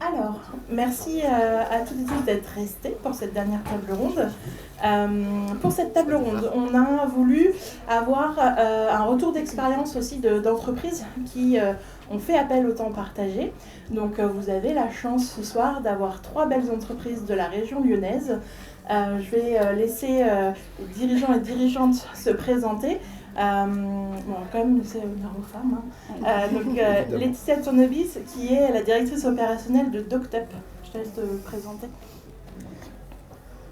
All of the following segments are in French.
Alors, merci à toutes et tous d'être restés pour cette dernière table ronde. Pour cette table ronde, on a voulu avoir un retour d'expérience aussi d'entreprises qui ont fait appel au temps partagé. Donc vous avez la chance ce soir d'avoir 3 belles entreprises de la région lyonnaise. Je vais laisser les dirigeants et dirigeantes se présenter. Bon, quand même, c'est honneur aux femmes. Laetitia Tournevis, qui est la directrice opérationnelle de DocTup. Je te laisse te présenter.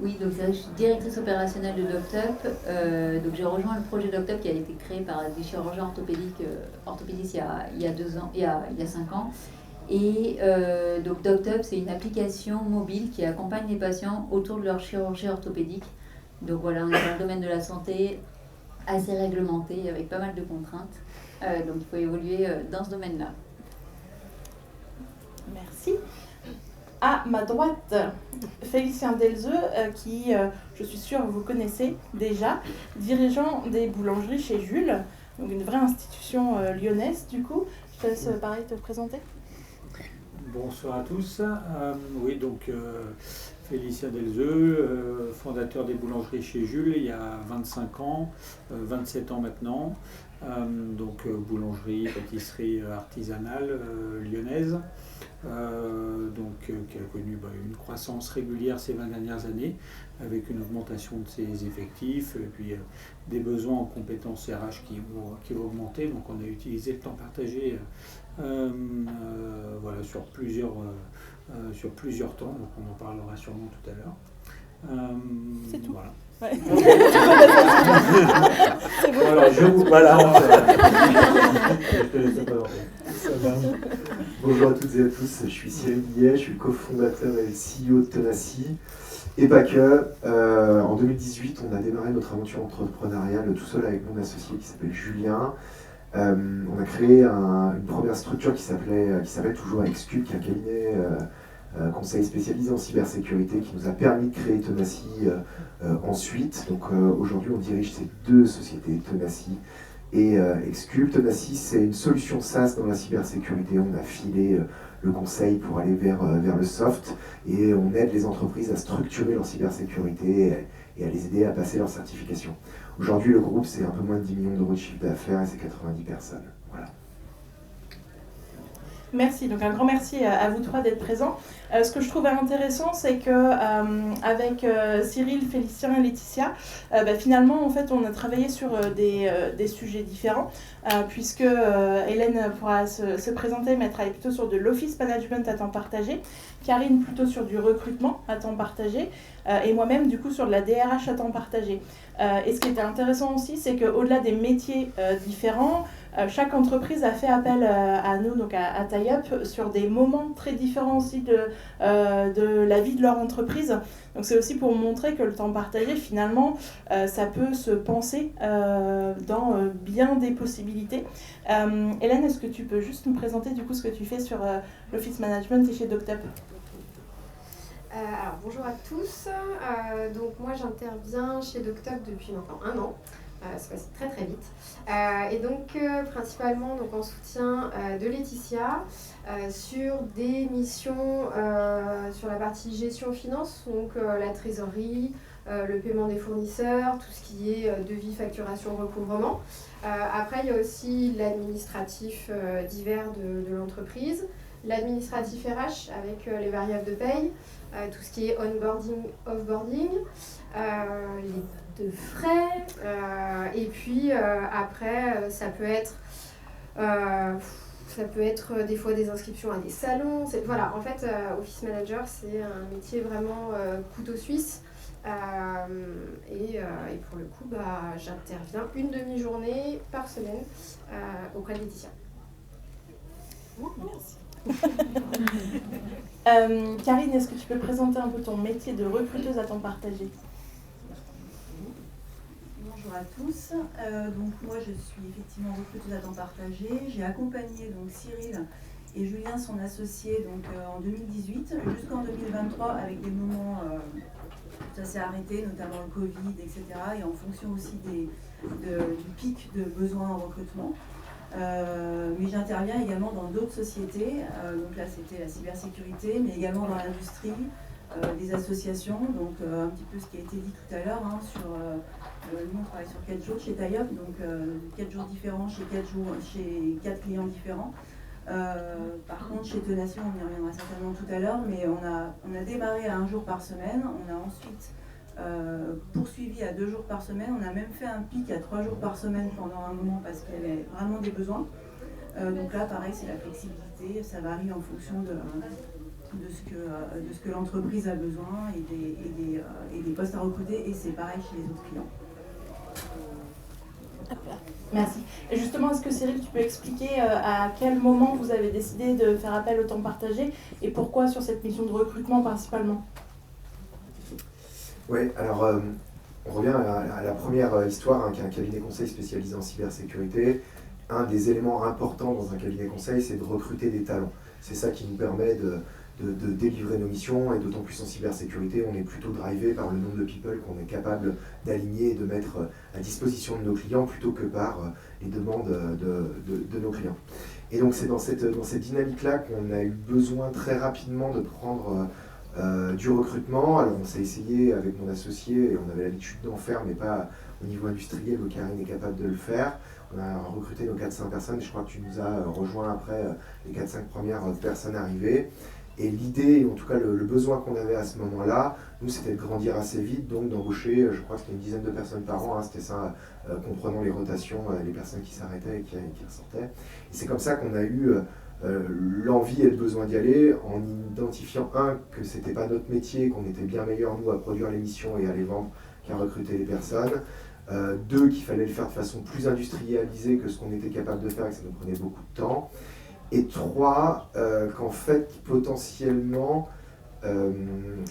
Oui, donc je suis directrice opérationnelle de DocTup. Donc j'ai rejoint le projet DocTup qui a été créé par des chirurgiens orthopédistes il y a 2 ans, il y a 5 ans. Et donc DocTup, c'est une application mobile qui accompagne les patients autour de leur chirurgie orthopédique. Donc voilà, on est dans le domaine de la santé, assez réglementé, avec pas mal de contraintes. Donc il faut évoluer dans ce domaine-là. Merci. À ma droite, Félicien Delzeux, qui, je suis sûre, vous connaissez déjà, dirigeant des boulangeries chez Jules, donc une vraie institution lyonnaise du coup. Je te laisse pareil te présenter. Bonsoir à tous. Oui, donc Félicien Delzeux, fondateur des boulangeries chez Jules il y a 25 ans, 27 ans maintenant. Donc boulangerie, pâtisserie artisanale lyonnaise, qui a connu une croissance régulière ces 20 dernières années, avec une augmentation de ses effectifs, et puis des besoins en compétences RH qui vont augmenter. Donc on a utilisé le temps partagé sur plusieurs temps, donc on en parlera sûrement tout à l'heure. C'est tout. Voilà. Ouais. C'est bon. Alors, je vous présente. Bonjour à toutes et à tous, je suis Cyril Guillet, je suis le cofondateur et le CEO de Tenacy. Et pas que. En 2018, on a démarré notre aventure entrepreneuriale tout seul avec mon associé qui s'appelle Julien. On a créé une première structure qui s'appelle toujours Excube, qui est un cabinet conseil spécialisé en cybersécurité qui nous a permis de créer Tenacy ensuite. Donc aujourd'hui, on dirige ces 2 sociétés, Tenacy et Excube. Tenacy, c'est une solution SaaS dans la cybersécurité. On a filé le conseil pour aller vers le soft et on aide les entreprises à structurer leur cybersécurité et à les aider à passer leur certification. Aujourd'hui, le groupe, c'est un peu moins de 10 millions d'euros de chiffre d'affaires et c'est 90 personnes. Voilà. Merci, donc un grand merci à vous 3 d'être présents. Ce que je trouvais intéressant, c'est que avec Cyril, Félicien et Laetitia, finalement, en fait, on a travaillé sur des sujets différents, puisque Hélène pourra se présenter, mais elle travaille plutôt sur de l'office management à temps partagé, Karine plutôt sur du recrutement à temps partagé, et moi-même, du coup, sur de la DRH à temps partagé. Et ce qui était intéressant aussi, c'est qu'au-delà des métiers différents, chaque entreprise a fait appel à nous, donc à TieUp, sur des moments très différents aussi de la vie de leur entreprise. Donc c'est aussi pour montrer que le temps partagé, finalement, ça peut se penser dans bien des possibilités. Hélène, est-ce que tu peux juste nous présenter du coup ce que tu fais sur l'office management et chez DocTup ? Alors bonjour à tous, donc moi j'interviens chez DocTup depuis maintenant 1 an. Ça passe très très vite. Et donc principalement donc, en soutien de Laetitia sur des missions sur la partie gestion finance, donc la trésorerie, le paiement des fournisseurs, tout ce qui est devis, facturation, recouvrement. Après il y a aussi l'administratif divers de l'entreprise, l'administratif RH avec les variables de paye, tout ce qui est onboarding, offboarding, de frais, et puis après ça peut être des fois des inscriptions à des salons. Voilà, en fait Office Manager c'est un métier vraiment couteau suisse, et pour le coup j'interviens une demi-journée par semaine auprès de Laetitia. Merci. Karine, est-ce que tu peux présenter un peu ton métier de recruteuse à temps partagé ? Bonjour à tous. Donc moi je suis effectivement recruteuse à temps partagé. J'ai accompagné donc Cyril et Julien, son associé, donc en 2018 jusqu'en 2023 avec des moments où ça s'est arrêté, notamment le Covid, etc. Et en fonction aussi du pic de besoins en recrutement. Mais j'interviens également dans d'autres sociétés. Donc là, c'était la cybersécurité, mais également dans l'industrie, des associations. Donc un petit peu ce qui a été dit tout à l'heure sur... nous, on travaille sur 4 jours chez Taillop, donc 4 jours différents chez 4 clients différents. Par contre, chez Tenation, on y reviendra certainement tout à l'heure, mais on a démarré à 1 jour par semaine. On a ensuite poursuivi à 2 jours par semaine. On a même fait un pic à 3 jours par semaine pendant un moment parce qu'il y avait vraiment des besoins. Donc là, pareil, c'est la flexibilité. Ça varie en fonction de ce que l'entreprise a besoin et des postes à recruter. Et c'est pareil chez les autres clients. Merci. Et justement, est-ce que Cyril, tu peux expliquer à quel moment vous avez décidé de faire appel au temps partagé et pourquoi sur cette mission de recrutement principalement? Oui, alors on revient à la première histoire, qui est un cabinet conseil spécialisé en cybersécurité. Un des éléments importants dans un cabinet conseil, c'est de recruter des talents. C'est ça qui nous permet de délivrer nos missions, et d'autant plus en cybersécurité, on est plutôt drivé par le nombre de people qu'on est capable d'aligner et de mettre à disposition de nos clients plutôt que par les demandes de nos clients. Et donc c'est dans cette dynamique-là qu'on a eu besoin très rapidement de prendre du recrutement. Alors on s'est essayé avec mon associé, et on avait l'habitude d'en faire, mais pas au niveau industriel où Karine est capable de le faire. On a recruté nos 4-5 personnes, je crois que tu nous as rejoint après les 4-5 premières personnes arrivées. Et l'idée, en tout cas le besoin qu'on avait à ce moment-là, nous, c'était de grandir assez vite, donc d'embaucher, je crois que c'était une dizaine de personnes par an, c'était ça, comprenant les rotations, les personnes qui s'arrêtaient et qui ressortaient. Et c'est comme ça qu'on a eu l'envie et le besoin d'y aller, en identifiant, que c'était pas notre métier, qu'on était bien meilleurs, nous, à produire les missions et à les vendre qu'à recruter les personnes. 2, qu'il fallait le faire de façon plus industrialisée que ce qu'on était capable de faire et que ça nous prenait beaucoup de temps. Et 3, qu'en fait, potentiellement,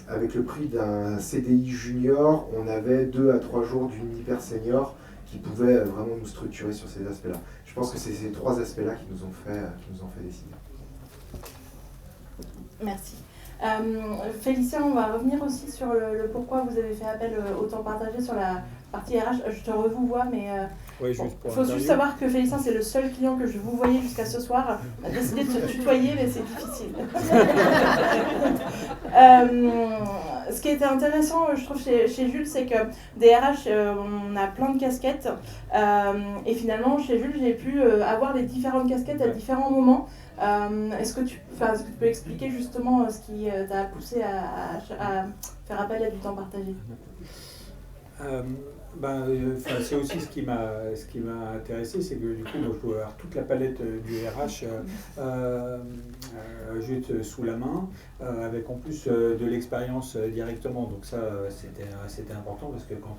avec le prix d'un CDI junior, on avait 2 à 3 jours d'une hyper senior qui pouvait vraiment nous structurer sur ces aspects-là. Je pense que c'est ces 3 aspects-là qui nous ont fait décider. Merci. Félicien, on va revenir aussi sur le pourquoi vous avez fait appel au temps partagé sur la partie RH. Je te revois, mais Oui, il faut juste savoir que Félicien, c'est le seul client que je vous voyais jusqu'à ce soir. On a décidé de se tutoyer, mais c'est difficile. Ce qui était intéressant, je trouve, chez Jules, c'est que des RH, on a plein de casquettes. Et finalement, chez Jules, j'ai pu avoir les différentes casquettes à différents moments. Est-ce que tu peux expliquer justement ce qui t'a poussé à faire appel à du temps partagé? C'est aussi ce qui m'a intéressé, c'est que du coup, moi, je dois avoir toute la palette du RH juste sous la main, avec en plus de l'expérience directement. Donc ça, c'était important parce que quand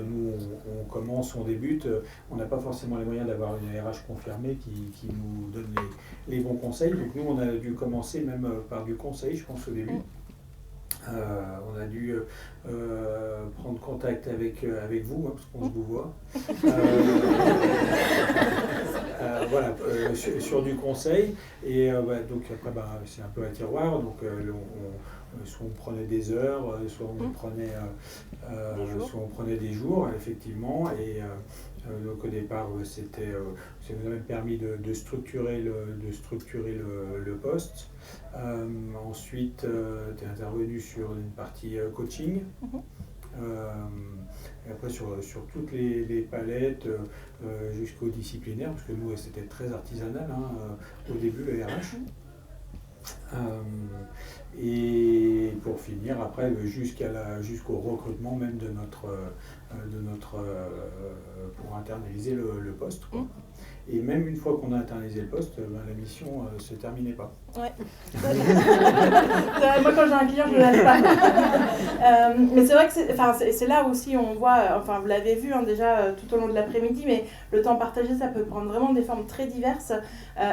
nous, on commence, on débute, on n'a pas forcément les moyens d'avoir une RH confirmée qui nous donne les bons conseils. Donc nous, on a dû commencer même par du conseil, je pense, au début. On a dû prendre contact avec vous, parce qu'on se vous voit. Voilà, sur du conseil. Et donc après, c'est un peu un tiroir. Donc soit on prenait des heures, soit on prenait des jours, effectivement. Et donc au départ, ça nous a même permis de structurer le poste. Ensuite, tu es intervenu sur une partie coaching. Et après sur toutes les palettes jusqu'au disciplinaire, parce que nous c'était très artisanal au début le RH. Et pour finir après jusqu'au recrutement même de notre pour internaliser le poste, quoi. Et même une fois qu'on a internalisé le poste, la mission ne se terminait pas. Ouais. Moi, quand j'ai un client, je ne le lâche pas. Mais c'est vrai que c'est là aussi on voit, vous l'avez vu déjà tout au long de l'après-midi, mais le temps partagé, ça peut prendre vraiment des formes très diverses.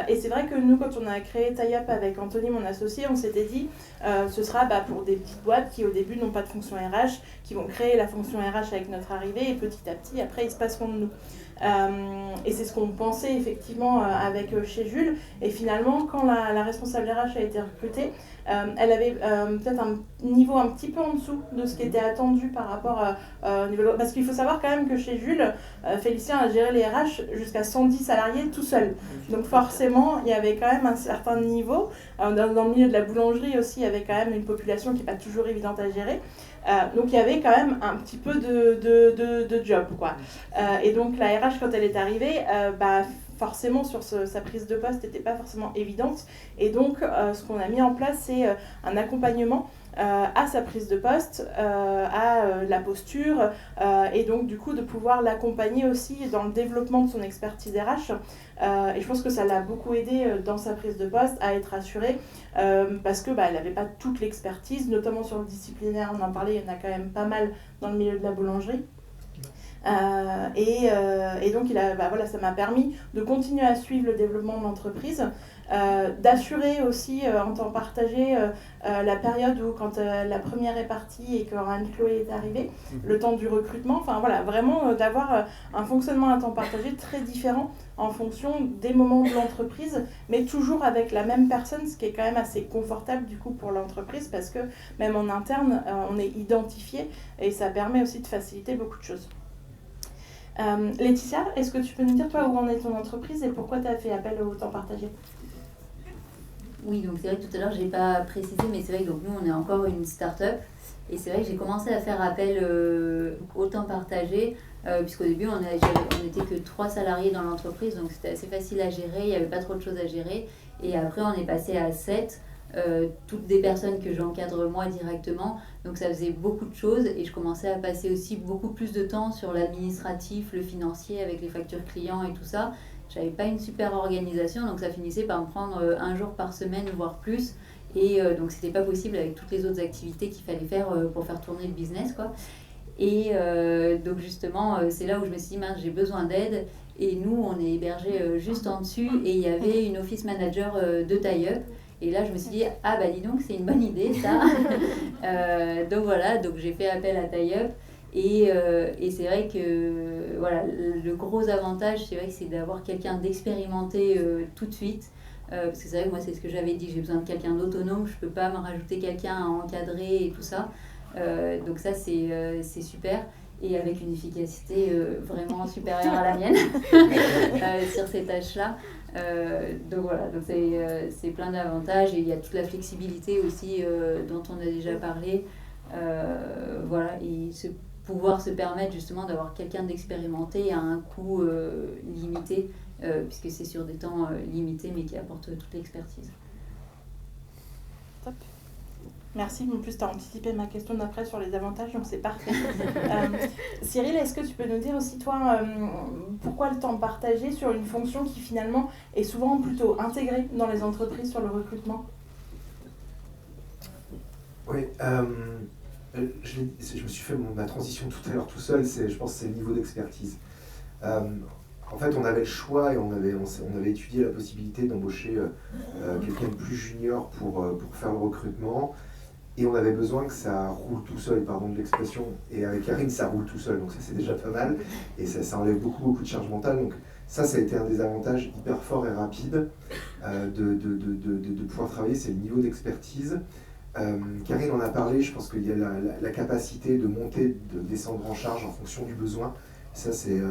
Et c'est vrai que nous, quand on a créé Taillop avec Anthony, mon associé, on s'était dit, ce sera pour des petites boîtes qui au début n'ont pas de fonction RH, qui vont créer la fonction RH avec notre arrivée et petit à petit après ils se passeront de nous. Et c'est ce qu'on pensait effectivement avec chez Jules. Et finalement, quand la responsable RH a été recrutée, elle avait peut-être un niveau un petit peu en dessous de ce qui était attendu par rapport au niveau... Parce qu'il faut savoir quand même que chez Jules, Félicien a géré les RH jusqu'à 110 salariés tout seul. Donc forcément, il y avait quand même un certain niveau. Dans le milieu de la boulangerie aussi, il y avait quand même une population qui n'est pas toujours évidente à gérer. Donc il y avait quand même un petit peu de job, quoi. Et donc la RH, quand elle est arrivée, forcément sur sa prise de poste n'était pas forcément évidente. Et donc ce qu'on a mis en place, c'est un accompagnement à sa prise de poste, à la posture, et donc du coup de pouvoir l'accompagner aussi dans le développement de son expertise RH. Et je pense que ça l'a beaucoup aidé dans sa prise de poste à être assurée, parce que elle n'avait pas toute l'expertise, notamment sur le disciplinaire, on en parlait, il y en a quand même pas mal dans le milieu de la boulangerie. Et donc ça m'a permis de continuer à suivre le développement de l'entreprise, d'assurer aussi en temps partagé la période où quand la première est partie et que Anne-Chloé est arrivée, le temps du recrutement, vraiment d'avoir un fonctionnement à temps partagé très différent en fonction des moments de l'entreprise, mais toujours avec la même personne, ce qui est quand même assez confortable du coup pour l'entreprise, parce que même en interne, on est identifié et ça permet aussi de faciliter beaucoup de choses. Laetitia, est-ce que tu peux nous dire toi où en est ton entreprise et pourquoi tu as fait appel au temps partagé ? Oui, donc c'est vrai que tout à l'heure je n'ai pas précisé, mais c'est vrai que donc, nous on est encore une start-up et c'est vrai que j'ai commencé à faire appel au temps partagé puisqu'au début on n'était que 3 salariés dans l'entreprise, donc c'était assez facile à gérer, il n'y avait pas trop de choses à gérer, et après on est passé à 7. Toutes des personnes que j'encadre moi directement, donc ça faisait beaucoup de choses et je commençais à passer aussi beaucoup plus de temps sur l'administratif, le financier avec les factures clients et tout ça. J'avais pas une super organisation, donc ça finissait par me prendre un jour par semaine voire plus, et donc c'était pas possible avec toutes les autres activités qu'il fallait faire pour faire tourner le business, quoi. Et donc justement c'est là où je me suis dit mince, j'ai besoin d'aide, et nous on est hébergé juste en dessus et il y avait une office manager de tie-up. Et là, je me suis dit, dis donc, c'est une bonne idée, ça. Donc voilà, donc j'ai fait appel à tie-up. Et c'est vrai que voilà, le gros avantage, c'est vrai que c'est d'avoir quelqu'un d'expérimenté tout de suite. Parce que c'est vrai que moi, c'est ce que j'avais dit, j'ai besoin de quelqu'un d'autonome. Je ne peux pas me rajouter quelqu'un à encadrer et tout ça. Donc ça, c'est super. Et avec une efficacité vraiment supérieure à la mienne sur ces tâches-là. Donc voilà, donc c'est plein d'avantages, et il y a toute la flexibilité aussi dont on a déjà parlé, voilà, et pouvoir se permettre justement d'avoir quelqu'un d'expérimenté à un coût limité, puisque c'est sur des temps limités mais qui apporte toute l'expertise. Top. Merci, en plus tu as anticipé ma question d'après sur les avantages, donc c'est parfait. Cyril, est-ce que tu peux nous dire aussi toi, pourquoi le temps partagé sur une fonction qui finalement est souvent plutôt intégrée dans les entreprises sur le recrutement ? Oui, je me suis fait ma transition tout à l'heure tout seul, je pense que c'est le niveau d'expertise. En fait, on avait le choix et on avait étudié la possibilité d'embaucher quelqu'un de plus junior pour faire le recrutement. Et on avait besoin que ça roule tout seul, pardon de l'expression. Et avec Karine, ça roule tout seul, donc ça c'est déjà pas mal. Et ça enlève beaucoup de charge mentale. Donc ça a été un des avantages hyper forts et rapides de pouvoir travailler, c'est le niveau d'expertise. Karine en a parlé, je pense qu'il y a la capacité de monter, de descendre en charge en fonction du besoin. Ça c'est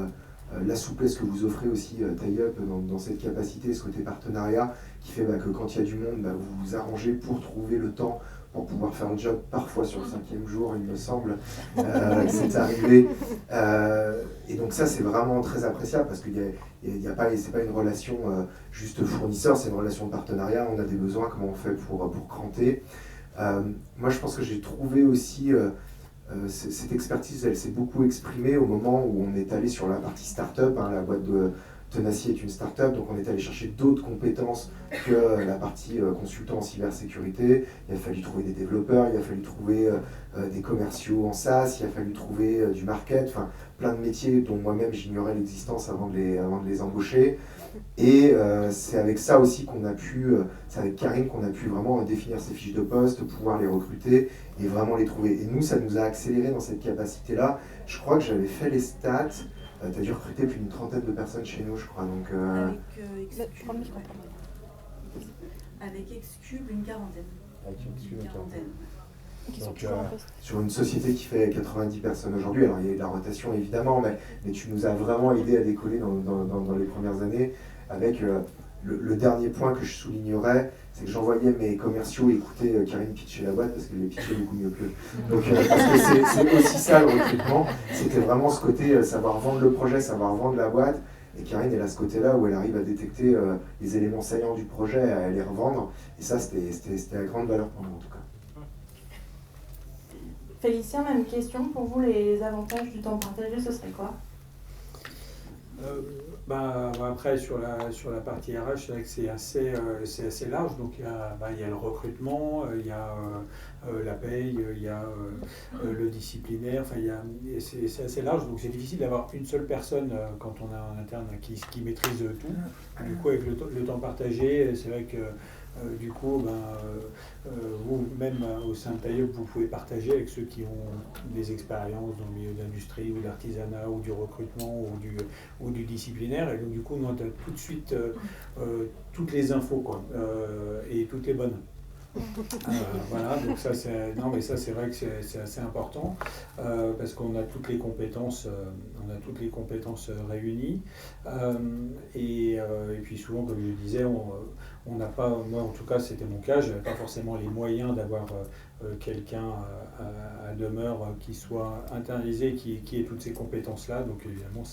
la souplesse que vous offrez aussi tie-up dans cette capacité, ce côté partenariat, qui fait que quand il y a du monde, vous vous arrangez pour trouver le temps pour pouvoir faire le job, parfois sur le 5e jour, il me semble, c'est arrivé. Et donc ça, c'est vraiment très appréciable, parce que c'est pas une relation juste fournisseur, c'est une relation de partenariat, on a des besoins, comment on fait pour cranter. Moi, je pense que j'ai trouvé aussi, cette expertise, elle s'est beaucoup exprimée au moment où on est allé sur la partie start-up, la boîte Tenacy est une start-up, donc on est allé chercher d'autres compétences que la partie consultant en cybersécurité. Il a fallu trouver des développeurs, il a fallu trouver des commerciaux en SaaS, il a fallu trouver du market, enfin plein de métiers dont moi-même j'ignorais l'existence avant de les embaucher. Et c'est avec ça aussi qu'on a pu, c'est avec Karine qu'on a pu vraiment définir ces fiches de poste, pouvoir les recruter et vraiment les trouver. Et nous, ça nous a accéléré dans cette capacité-là. Je crois que j'avais fait les stats. Tu as dû recruter plus d'une trentaine de personnes chez nous, je crois. Donc, avec Excube, une quarantaine. Avec Excube, une quarantaine. Qui sont Donc, toujours en poste. sur une société qui fait 90 personnes aujourd'hui, alors il y a eu de la rotation évidemment, mais tu nous as vraiment aidé à décoller dans les premières années avec le dernier point que je soulignerais, c'est que j'envoyais mes commerciaux écouter Karine pitcher la boîte parce qu'elle les pitchait beaucoup mieux que eux. Donc, parce que c'est aussi ça le recrutement, c'était vraiment ce côté savoir vendre le projet, savoir vendre la boîte. Et Karine, elle a ce côté-là où elle arrive à détecter les éléments saillants du projet, à les revendre. Et ça, c'était la grande valeur pour nous en tout cas. Félicien, même question. Pour vous, les avantages du temps partagé, ce serait quoi ? Après, sur la partie RH, c'est vrai que c'est assez large. Donc, il y a le recrutement, il y a la paye, il y a le disciplinaire. Enfin, c'est assez large. Donc, c'est difficile d'avoir une seule personne quand on a un interne qui maîtrise tout. Du coup, avec le temps partagé, c'est vrai que du coup, vous, même au sein de Tailleup, vous pouvez partager avec ceux qui ont des expériences dans le milieu de l'industrie ou de l'artisanat ou du recrutement ou du disciplinaire. Et donc, du coup, nous, on a tout de suite toutes les infos, quoi, et toutes les bonnes. Voilà, donc ça c'est vrai que c'est assez important parce qu'on a toutes les compétences, réunies et puis souvent, comme je disais, on n'a pas, moi en tout cas c'était mon cas, je n'avais pas forcément les moyens d'avoir quelqu'un à demeure qui soit internalisé, qui ait toutes ces compétences-là, donc évidemment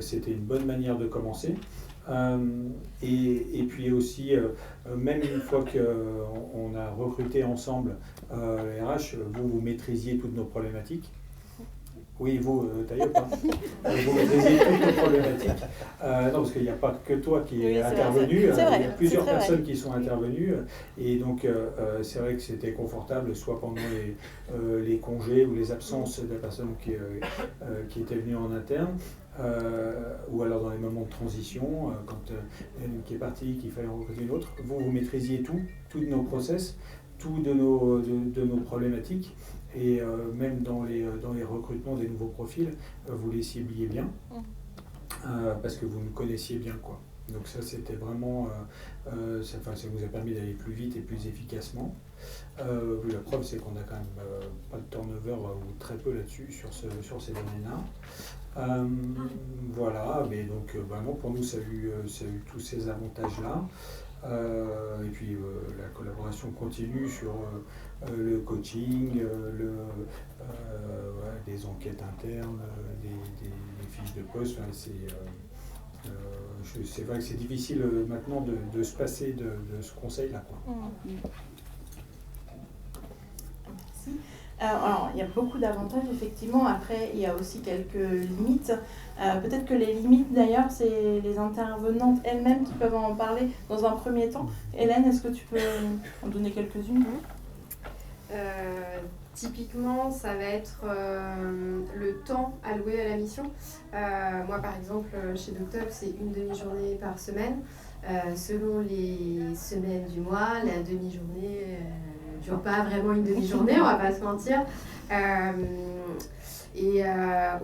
c'était une bonne manière de commencer. Et puis aussi, même une fois qu'on a recruté ensemble les RH, vous maîtrisiez toutes nos problématiques. Oui, vous, Tailleup, vous maîtrisiez toutes nos problématiques. Non, parce qu'il n'y a pas que toi qui es intervenu, il y a plusieurs personnes qui sont intervenues. Et donc, c'est vrai que c'était confortable, soit pendant les congés ou les absences de la personne qui était venue en interne, ou alors dans les moments de transition, quand une qui est partie, qu'il fallait recruter une autre, vous maîtrisiez tous nos process, tout de nos problématiques, et même dans les recrutements des nouveaux profils, vous les cibliez bien, parce que vous nous connaissiez bien, quoi. Donc ça, c'était vraiment, ça vous a permis d'aller plus vite et plus efficacement. La preuve, c'est qu'on a quand même pas de turnover ou très peu là-dessus sur ces domaines-là. Voilà, mais donc vraiment pour nous ça a eu tous ces avantages-là. Et puis la collaboration continue sur le coaching, des enquêtes internes, des fiches de poste. C'est vrai que c'est difficile maintenant de se passer de ce conseil-là, quoi. Merci. Alors, il y a beaucoup d'avantages, effectivement. Après, il y a aussi quelques limites. Peut-être que les limites, d'ailleurs, c'est les intervenantes elles-mêmes qui peuvent en parler dans un premier temps. Hélène, est-ce que tu peux en donner quelques-unes ? Typiquement, ça va être le temps alloué à la mission. Moi, par exemple, chez Doctop, c'est une demi-journée par semaine. Selon les semaines du mois, la demi-journée ne dure pas vraiment une demi-journée, on va pas se mentir.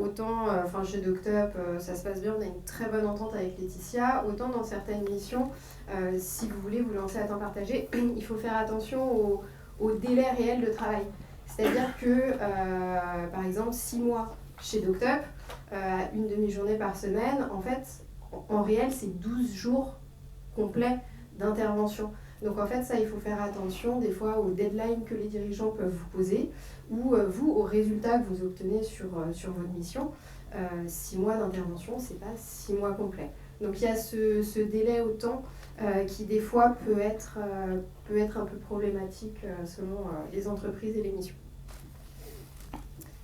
Autant chez Doctop, ça se passe bien, on a une très bonne entente avec Laetitia. Autant dans certaines missions, si vous voulez vous lancer à temps partagé, il faut faire attention au délai réel de travail. C'est-à-dire que, par exemple, 6 mois chez Doctop, une demi-journée par semaine, en fait, en réel, c'est 12 jours complets d'intervention. Donc en fait, ça, il faut faire attention des fois aux deadlines que les dirigeants peuvent vous poser ou vous, aux résultats que vous obtenez sur votre mission. 6 mois d'intervention, c'est pas 6 mois complets. Donc il y a ce délai au temps qui des fois peut être un peu problématique selon les entreprises et les missions.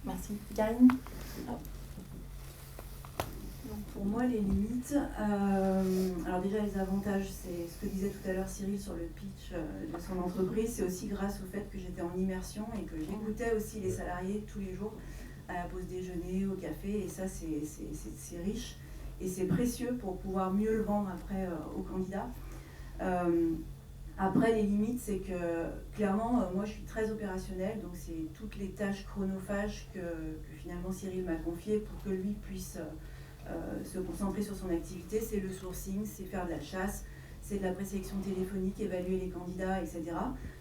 Merci. Karine ? Pour moi, les limites, alors déjà les avantages, c'est ce que disait tout à l'heure Cyril sur le pitch de son entreprise, c'est aussi grâce au fait que j'étais en immersion et que j'écoutais aussi les salariés tous les jours à la pause déjeuner, au café, et ça c'est riche et c'est précieux pour pouvoir mieux le vendre après aux candidats. Après, les limites, c'est que clairement, moi je suis très opérationnelle, donc c'est toutes les tâches chronophages que finalement Cyril m'a confiées pour que lui puisse se concentrer sur son activité. C'est le sourcing, c'est faire de la chasse, c'est de la présélection téléphonique, évaluer les candidats, etc.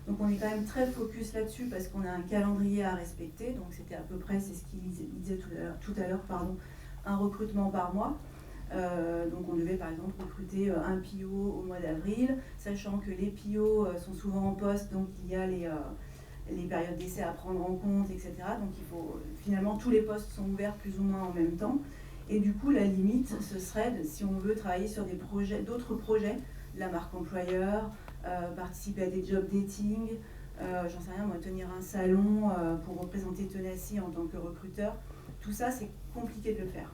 Donc on est quand même très focus là-dessus parce qu'on a un calendrier à respecter, donc c'était à peu près, c'est ce qu'il disait tout à l'heure, un recrutement par mois. Donc on devait par exemple recruter un PO au mois d'avril, sachant que les PO sont souvent en poste, donc il y a les périodes d'essai à prendre en compte, etc. Donc il faut, finalement tous les postes sont ouverts plus ou moins en même temps. Et du coup la limite, ce serait, si on veut travailler sur d'autres projets, la marque employeur, participer à des job dating, j'en sais rien moi, tenir un salon pour représenter Tenacy en tant que recruteur, tout ça c'est compliqué de le faire.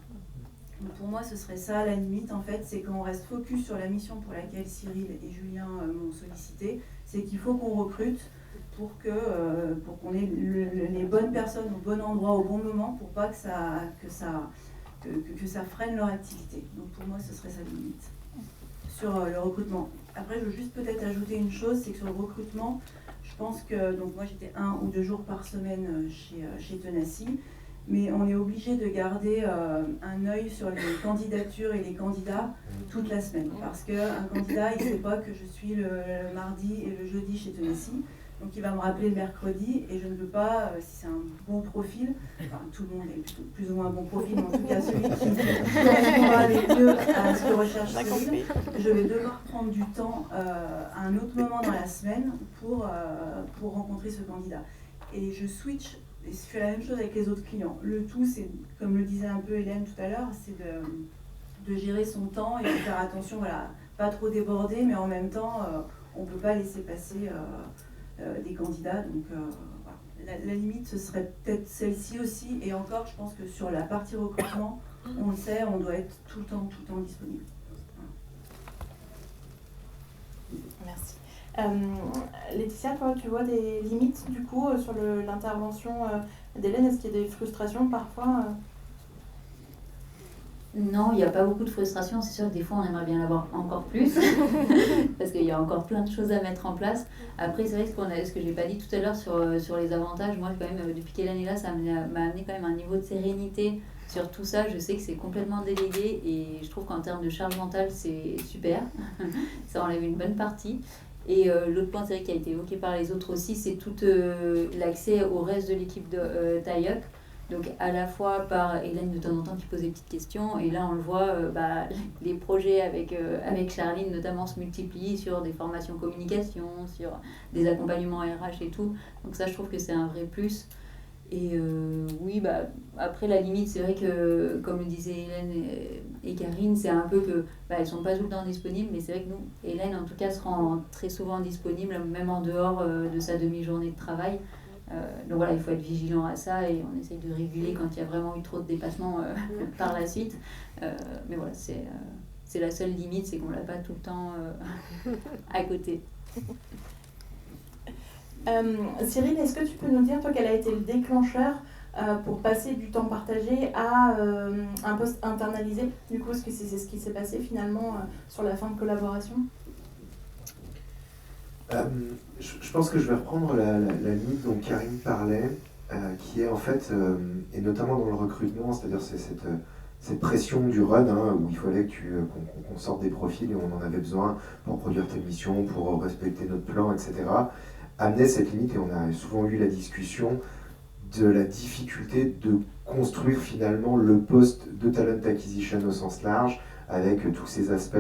Donc pour moi, ce serait ça la limite, en fait, c'est qu'on reste focus sur la mission pour laquelle Cyril et Julien m'ont sollicité, c'est qu'il faut qu'on recrute pour qu'on ait les bonnes personnes au bon endroit au bon moment, pour pas que ça freine leur activité. Donc pour moi, ce serait ça la limite sur le recrutement. Après, je veux juste peut-être ajouter une chose, c'est que sur le recrutement, je pense que, donc moi j'étais 1 ou 2 jours par semaine chez Tenacy, mais on est obligé de garder un œil sur les candidatures et les candidats toute la semaine. Parce qu'un candidat, il ne sait pas que je suis le mardi et le jeudi chez Tenacy. Donc il va me rappeler le mercredi et je ne veux pas, si c'est un bon profil, enfin tout le monde est plutôt plus ou moins un bon profil, mais en tout cas celui qui correspondra le mieux à ce que recherche Cyril, je vais devoir prendre du temps à un autre moment dans la semaine pour rencontrer ce candidat. Et je switch. Et je fais la même chose avec les autres clients. Le tout, c'est, comme le disait un peu Hélène tout à l'heure, c'est de gérer son temps et de faire attention, voilà, pas trop déborder, mais en même temps, on ne peut pas laisser passer des candidats. Donc voilà. La limite, ce serait peut-être celle-ci aussi. Et encore, je pense que sur la partie recrutement, on le sait, on doit être tout le temps disponible. Voilà. Merci. Laetitia, toi, tu vois des limites du coup sur l'intervention d'Hélène? Est-ce qu'il y a des frustrations parfois Non, il n'y a pas beaucoup de frustration. C'est sûr que des fois, on aimerait bien l'avoir encore plus parce qu'il y a encore plein de choses à mettre en place. Après, c'est vrai ce que je n'ai pas dit tout à l'heure sur les avantages. Moi, quand même, depuis qu'Hélène est là, ça m'a amené quand même un niveau de sérénité sur tout ça. Je sais que c'est complètement délégué et je trouve qu'en termes de charge mentale, c'est super. Ça enlève une bonne partie. Et l'autre point, c'est vrai, qui a été évoqué par les autres aussi, c'est tout l'accès au reste de l'équipe de Tie-Up. Donc à la fois par Hélène de temps en temps qui pose des petites questions, et là on le voit, les projets avec Charline notamment se multiplient sur des formations communication, sur des accompagnements RH et tout. Donc ça, je trouve que c'est un vrai plus. Et oui, après la limite, c'est vrai que, comme le disaient Hélène et Karine, c'est un peu que elles sont pas tout le temps disponibles, mais c'est vrai que nous, Hélène en tout cas se rend très souvent disponible, même en dehors de sa demi-journée de travail. Donc voilà, il faut être vigilant à ça et on essaye de réguler quand il y a vraiment eu trop de dépassements par la suite. Mais voilà, c'est la seule limite, c'est qu'on l'a pas tout le temps à côté. Cyril, est-ce que tu peux nous dire, toi, quel a été le déclencheur pour passer du temps partagé à un poste internalisé? Du coup, est-ce que c'est ce qui s'est passé finalement sur la fin de collaboration? Je pense que je vais reprendre la limite dont Karine parlait, qui est en fait, et notamment dans le recrutement, c'est-à-dire cette pression du run, où il fallait qu'on sorte des profils et on en avait besoin pour produire telle mission, pour respecter notre plan, etc., amenait cette limite, et on a souvent eu la discussion de la difficulté de construire finalement le poste de talent acquisition au sens large, avec tous ces aspects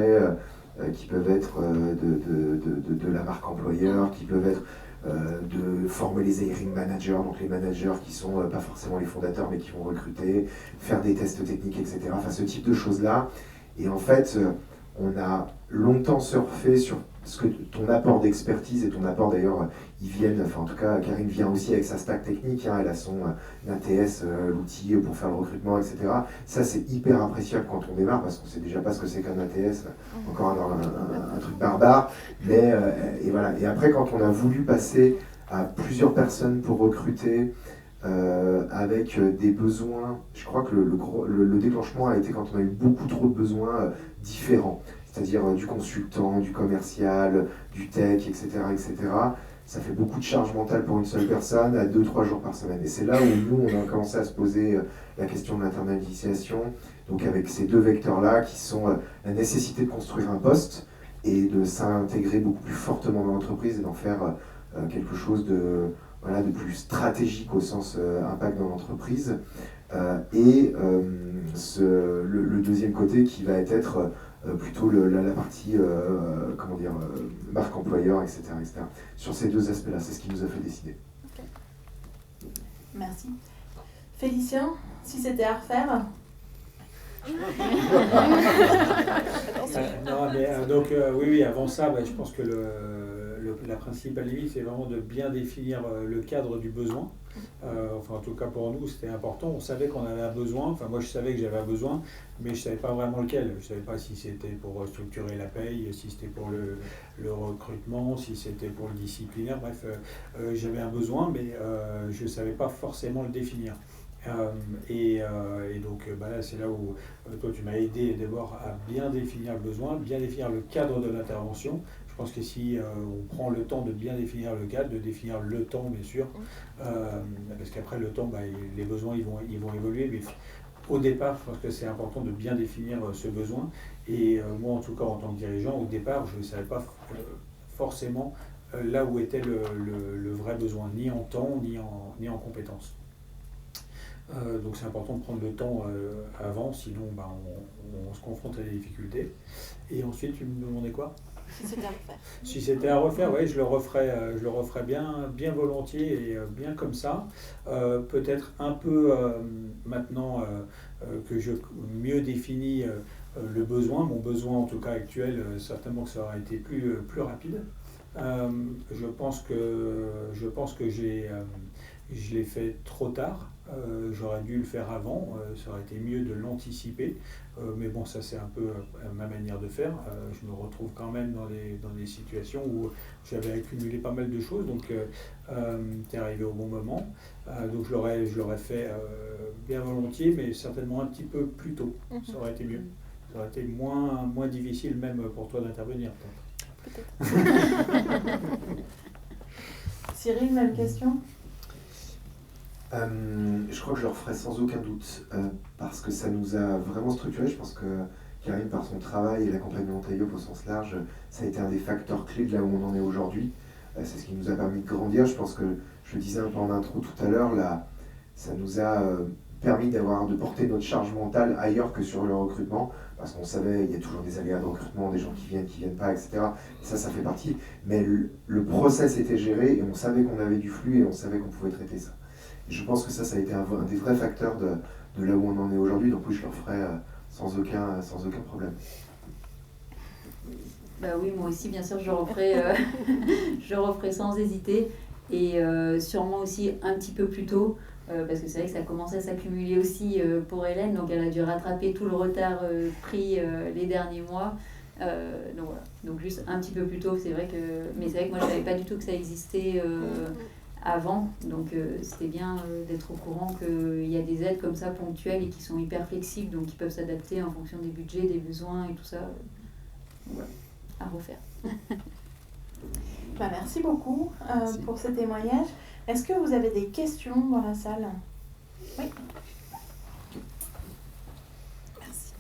qui peuvent être de la marque employeur, qui peuvent être de former les hiring managers, donc les managers qui sont pas forcément les fondateurs mais qui vont recruter, faire des tests techniques, etc. Enfin ce type de choses-là. Et en fait, On a longtemps surfé sur ce que ton apport d'expertise et ton apport d'ailleurs, ils viennent, enfin en tout cas Karine vient aussi avec sa stack technique, hein, elle a son ATS, l'outil pour faire le recrutement, etc. Ça c'est hyper appréciable quand on démarre parce qu'on sait déjà pas ce que c'est qu'un ATS, encore un truc barbare. Mais et voilà. Et après quand on a voulu passer à plusieurs personnes pour recruter, avec des besoins, je crois que le déclenchement a été quand on a eu beaucoup trop de besoins différents. C'est-à-dire du consultant, du commercial, du tech, etc., etc. Ça fait beaucoup de charge mentale pour une seule personne à 2-3 jours par semaine. Et c'est là où nous, on a commencé à se poser la question de l'internalisation, donc avec ces deux vecteurs-là qui sont la nécessité de construire un poste et de s'intégrer beaucoup plus fortement dans l'entreprise et d'en faire quelque chose de plus stratégique au sens impact dans l'entreprise. Le deuxième côté qui va être plutôt la partie marque employeur, etc., etc. Sur ces deux aspects-là, c'est ce qui nous a fait décider. Okay. Merci. Félicien, si c'était à refaire. Oui, avant ça, je pense que la principale limite, c'est vraiment de bien définir le cadre du besoin. En tout cas pour nous, c'était important. On savait qu'on avait un besoin. Enfin, moi, je savais que j'avais un besoin, mais je ne savais pas vraiment lequel. Je ne savais pas si c'était pour structurer la paye, si c'était pour le recrutement, si c'était pour le disciplinaire. Bref, j'avais un besoin, mais je ne savais pas forcément le définir. Donc là, c'est là où toi, tu m'as aidé d'abord à bien définir le besoin, bien définir le cadre de l'intervention. Je pense que si on prend le temps de bien définir le cadre, de définir le temps, bien sûr, parce qu'après le temps, les besoins ils vont évoluer, mais au départ, je pense que c'est important de bien définir ce besoin. Et moi, en tout cas, en tant que dirigeant, au départ, je ne savais pas forcément là où était le vrai besoin, ni en temps, ni en compétences. Donc c'est important de prendre le temps avant, sinon on se confronte à des difficultés. Et ensuite, tu me demandais quoi ? Si c'était à refaire. Si c'était à refaire, oui, je le referais bien volontiers et bien comme ça. Peut-être un peu maintenant que je mieux définis le besoin, mon besoin en tout cas actuel, certainement que ça aurait été plus rapide. Je pense que je l'ai fait trop tard. J'aurais dû le faire avant, ça aurait été mieux de l'anticiper, mais bon, ça c'est un peu ma manière de faire. Je me retrouve quand même dans des situations où j'avais accumulé pas mal de choses, donc t'es arrivé au bon moment. Donc je l'aurais fait bien volontiers, mais certainement un petit peu plus tôt, ça aurait été mieux. Ça aurait été moins difficile même pour toi d'intervenir. Peut-être. Cyril, même question ? Je crois que je le referai sans aucun doute parce que ça nous a vraiment structuré. Je pense que Karine, par son travail et l'accompagnement Taïop au sens large, ça a été un des facteurs clés de là où on en est aujourd'hui. C'est ce qui nous a permis de grandir. Je pense que, je le disais un peu en intro tout à l'heure, là, ça nous a permis de porter notre charge mentale ailleurs que sur le recrutement, parce qu'on savait, il y a toujours des aléas de recrutement, des gens qui viennent pas, etc. Et ça fait partie. Mais le process était géré et on savait qu'on avait du flux et on savait qu'on pouvait traiter ça. Et je pense que ça a été un des vrais facteurs de là où on en est aujourd'hui. Donc oui, je le referai sans aucun problème. Oui, moi aussi, bien sûr, je referai sans hésiter. Et sûrement aussi un petit peu plus tôt, parce que c'est vrai que ça commençait à s'accumuler aussi pour Hélène. Donc elle a dû rattraper tout le retard pris les derniers mois. Donc voilà, donc juste un petit peu plus tôt, c'est vrai que moi je savais pas du tout que ça existait avant, donc c'était bien d'être au courant qu'il y a des aides comme ça ponctuelles et qui sont hyper flexibles, donc qui peuvent s'adapter en fonction des budgets, des besoins et tout ça. Voilà, à refaire. Merci beaucoup pour ce témoignage. Est-ce que vous avez des questions dans la salle ? Oui. Merci.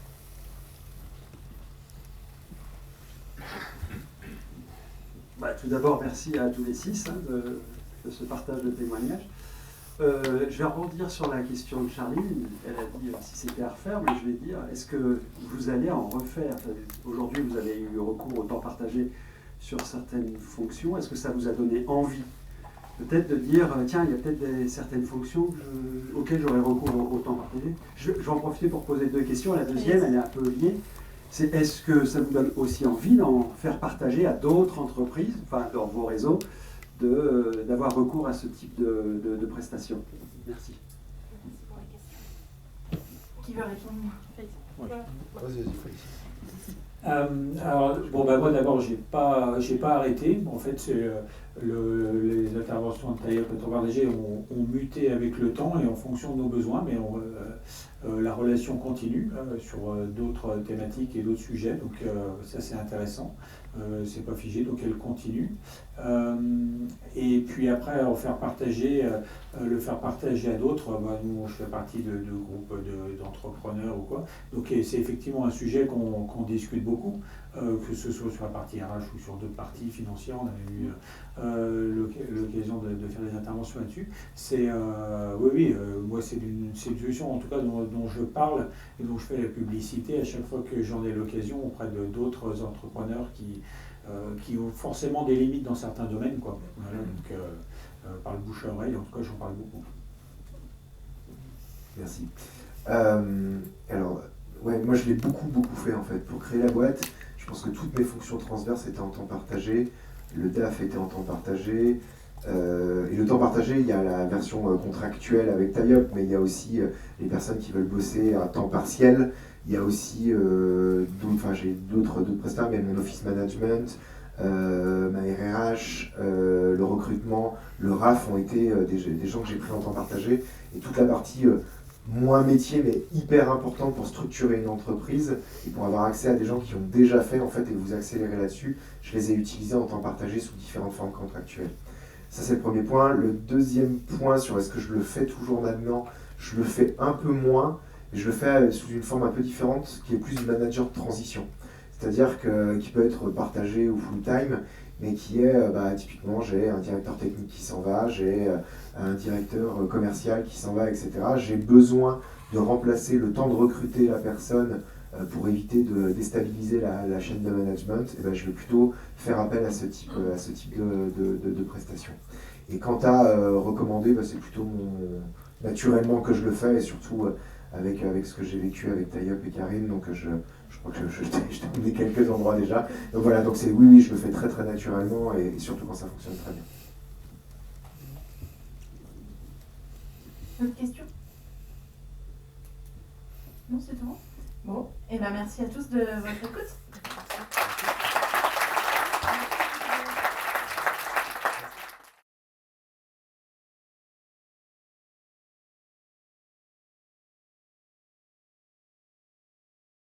Tout d'abord, merci à tous les 6 de ce partage de témoignages. Je vais rebondir sur la question de Charline. Elle a dit si c'était à refaire, mais je vais dire, est-ce que vous allez en refaire ? Aujourd'hui, vous avez eu recours au temps partagé sur certaines fonctions. Est-ce que ça vous a donné envie peut-être de dire, tiens, il y a peut-être certaines fonctions auxquelles j'aurais recours au temps partagé ? Je vais en profiter pour poser 2 questions. La deuxième, elle est un peu liée. Est-ce que ça vous donne aussi envie d'en faire partager à d'autres entreprises, enfin dans vos réseaux, d'avoir recours à ce type de prestations? Merci. Qui veut répondre? Vas-y, Félix. Alors, bon, moi d'abord, j'ai pas arrêté. En fait, les interventions de Taïeb et Partagé ont muté avec le temps et en fonction de nos besoins, mais la relation continue sur d'autres thématiques et d'autres sujets. Donc, ça, c'est intéressant. C'est pas figé, donc elle continue. Et puis après, le faire partager à d'autres. Nous, je fais partie de groupes d'entrepreneurs ou quoi. Donc c'est effectivement un sujet qu'on discute beaucoup, que ce soit sur la partie RH ou sur d'autres parties financières. On avait eu l'occasion de faire des interventions là-dessus. Moi c'est une solution en tout cas dont je parle et dont je fais la publicité à chaque fois que j'en ai l'occasion auprès d'autres entrepreneurs qui ont forcément des limites dans certains domaines, quoi. Voilà, donc par le bouche à oreille, en tout cas j'en parle beaucoup. Merci. Alors, ouais, moi je l'ai beaucoup fait en fait. Pour créer la boîte, je pense que toutes mes fonctions transverses étaient en temps partagé, le DAF était en temps partagé, et le temps partagé, il y a la version contractuelle avec Taïop, mais il y a aussi les personnes qui veulent bosser à temps partiel. Il y a aussi j'ai d'autres prestataires, mais mon office management, ma RRH, le recrutement, le RAF ont été des gens que j'ai pris en temps partagé. Et toute la partie moins métier, mais hyper importante pour structurer une entreprise et pour avoir accès à des gens qui ont déjà fait en fait et vous accélérer là-dessus, je les ai utilisés en temps partagé sous différentes formes contractuelles. Ça, c'est le premier point. Le deuxième point sur est-ce que je le fais toujours maintenant, je le fais un peu moins. Je le fais sous une forme un peu différente, qui est plus du manager de transition. C'est-à-dire qui peut être partagé ou full-time, mais qui est, typiquement, j'ai un directeur technique qui s'en va, j'ai un directeur commercial qui s'en va, etc. J'ai besoin de remplacer le temps de recruter la personne pour éviter de déstabiliser la chaîne de management. Et je vais plutôt faire appel à ce type de prestations. Et quant à recommander, c'est plutôt naturellement que je le fais, et surtout avec ce que j'ai vécu avec Taïop et Karine, donc je crois que je t'ai donné quelques endroits déjà. Donc voilà, donc c'est oui, je le fais très très naturellement, et surtout quand ça fonctionne très bien. D'autres questions? Non, c'est tout bon. Bon, et merci à tous de votre écoute.